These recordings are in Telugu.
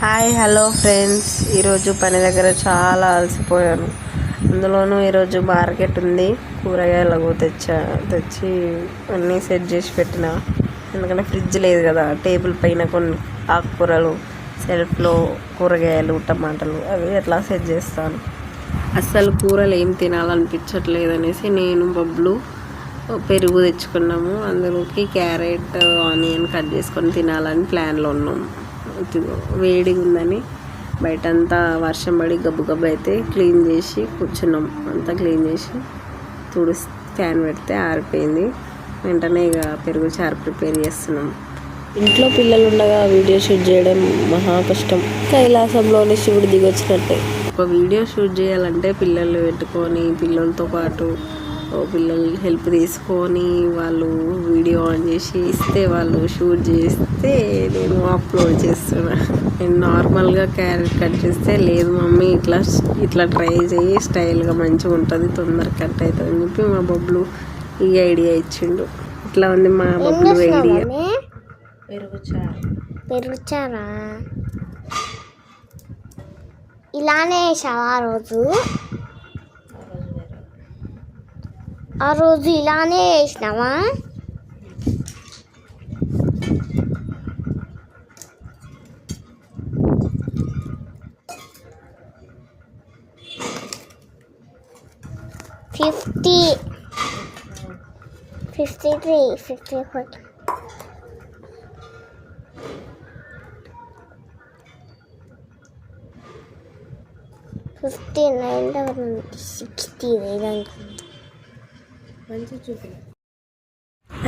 హాయ్ హలో ఫ్రెండ్స్, ఈరోజు పని దగ్గర చాలా అలసిపోయాను. అందులోనూ ఈరోజు మార్కెట్ ఉంది. కూరగాయలు తెచ్చి అన్నీ సెట్ చేసి పెట్టిన. ఎందుకంటే ఫ్రిడ్జ్ లేదు కదా, టేబుల్ పైన కొన్ని ఆకుకూరలు, సెల్ఫ్లో కూరగాయలు, టమాటాలు అవి ఎట్లా సెట్ చేస్తాను. అస్సలు కూరలు ఏం తినాలనిపించట్లేదు అనేసి నేను బబ్లు పెరుగు తెచ్చుకున్నాము. అందులోకి క్యారెట్, ఆనియన్ కట్ చేసుకొని తినాలని ప్లాన్లో ఉన్నాము. వేడిగా ఉందని బయటంతా వర్షం పడి గబ్బు అయితే క్లీన్ చేసి కూర్చున్నాం. అంతా క్లీన్ చేసి క్యాన్ పెడితే ఆరిపోయింది. వెంటనే ఇక పెరుగు చారు ప్రిపేర్ చేస్తున్నాం. ఇంట్లో పిల్లలు ఉండగా వీడియో షూట్ చేయడం మహా కష్టం. కైలాసంలోని శివుడు దిగొచ్చినట్టే. ఒక వీడియో షూట్ చేయాలంటే పిల్లలు పెట్టుకొని పిల్లలతో పాటు పిల్లలు హెల్ప్ తీసుకొని వాళ్ళు వీడియో ఆన్ చేసి ఇస్తే వాళ్ళు షూట్ చేస్తే నేను అప్లోడ్ చేస్తున్నా. నేను నార్మల్గా క్యారెట్ కట్ చేస్తే లేదు మమ్మీ ఇట్లా ట్రై చేయి, స్టైల్గా మంచిగా ఉంటుంది, తొందరగా కట్ అవుతుంది అని చెప్పి మా బబ్లు ఈ ఐడియా ఇచ్చిండు. ఇట్లా ఉంది మా బబ్లు ఐడియా. పెరుగు చారా ఇలానే వేసావా ఆ రోజు ఇలానే వేసినావా? $50, $53, $54.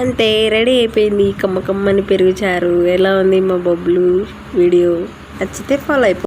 అంతే, రెడీ అయిపోయింది కమ్మకమ్మని పెరుగు చారు. ఎలా ఉంది మా బబ్లు వీడియో? నచ్చితే ఫాలో అయిపో.